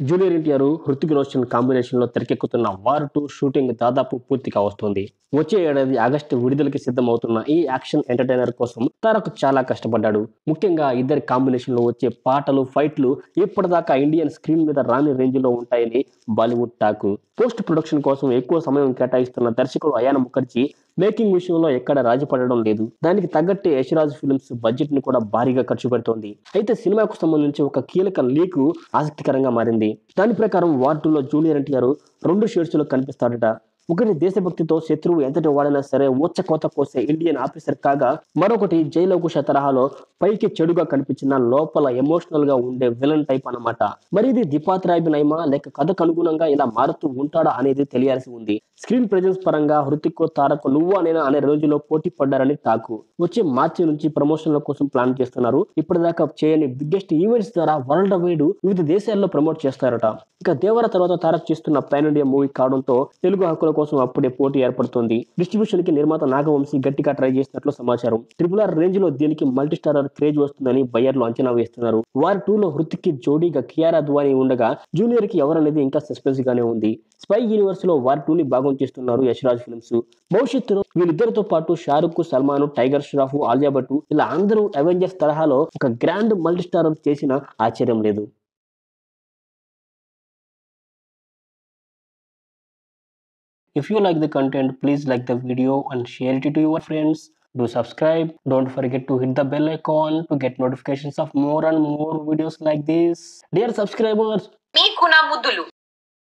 Junior NTR, Hrithik Roshan కాంబినేషన్‌లో తెరకెక్కుతున్న 'war 2' shooting దాదాపు పూర్తిగా వస్తోంది. వచ్చే ఏడాది ఆగస్టు విడుదలకి సిద్ధమవుతున్న ఈ యాక్షన్ ఎంటర్‌టైనర్ కోసం తారక్ చాలా కష్టపడ్డాడు. ముఖ్యంగా ఇద్దరి కాంబినేషన్‌లో వచ్చే పాటలు, ఫైట్‌లు ఇప్పటిదాకా ఇండియన్ స్క్రీన్ మీద రాని రేంజ్‌లో ఉంటాయని బాలీవుడ్ టాక్. పోస్ట్ ప్రొడక్షన్ కోసం ఎక్కువ సమయం కేటాయిస్తున్న దర్శకుడు అయాన్ ముఖర్జీ మేకింగ్ విషయంలో ఎక్కడ రాజీ పడడం లేదు. దానికి తగ్గట్టే యష్‌రాజ్ ఫిల్మ్స్ బడ్జెట్‌ని కూడా భారీగా ఖర్చు పెడుతోంది. అయితే సినిమాకు సంబంధించి ఒక కీలక లీకు ఆసక్తికరంగా మారింది. దాని ప్రకారం 'వార్ 2'లో జూనియర్ ఎన్టీఆర్ 2 షేడ్స్‌లో కనిపిస్తాడట. ఒకటి దేశభక్తితో శత్రువు ఎంతటి వాడైనా సరే ఊచకోత కోసే ఇండియన్ ఆఫీసర్ కాగా, మరొకటి జైలవకుశ తరహాలో పైకి చెడుగా కనిపించినా లోపల ఎమోషనల్ గా ఉండే విలన్ టైప్ అన్నమాట. మరి ఇది ద్విపాత్రాభినయమా లేక కథకు అనుగుణంగా ఇలా మారుతూ ఉంటాడా అనేది తెలియాల్సి ఉంది. స్క్రీన్ ప్రెజెన్స్ పరంగా హృతిక్, తారక్ నువ్వా నేనా అనే రేంజ్‌లో పోటీ పడ్డారని టాకు. వచ్చే మార్చి నుంచి ప్రమోషన్ల కోసం ప్లాన్ చేస్తున్నారు. ఇప్పటిదాకా చేయని బిగ్గెస్ట్ ఈవెంట్స్ ద్వారా వరల్డ్ వైడ్ వివిధ దేశాల్లో ప్రమోట్ చేస్తారట. ఇక దేవర తర్వాత తారక్ చేస్తున్న పాన్ ఇండియా మూవీ కావడంతో తెలుగు హక్కుల కోసం అప్పుడే పోటీ ఏర్పడుతోంది. డిస్ట్రిబ్యూషన్ కి నిర్మాత నాగవంశీ గట్టిగా ట్రై చేసినట్లు సమాచారం. RRR రేంజ్ లో దీనికి మల్టీ స్టారర్ క్రేజ్ వస్తుందని బయ్యర్లు అంచనా వేస్తున్నారు. వార్ 2 లో హృతిక్ కి జోడీగా కియారా అద్వానీ ఉండగా జూనియర్ కి ఎవరనేది ఇంకా సస్పెన్స్ గానే ఉంది. స్పై యూనివర్స్ లో వార్ 2 ని భాగం చేస్తున్నారు యష్‌రాజ్ ఫిల్మ్స్. భవిష్యత్తులో వీళ్ళిద్దరితో పాటు షారుఖ్, సల్మాన్, టైగర్ ష్రాఫ్, ఆలియా భట్ ఇలా అందరూ అవెంజర్స్ తరహాలో ఒక గ్రాండ్ మల్టీ స్టారర్ చేసినా ఆశ్చర్యం లేదు. If you like the content, please like the video and share it to your friends. Do subscribe. Don't forget to hit the bell icon to get notifications of more and more videos like this. Dear subscribers, మీకు నా ముద్దులు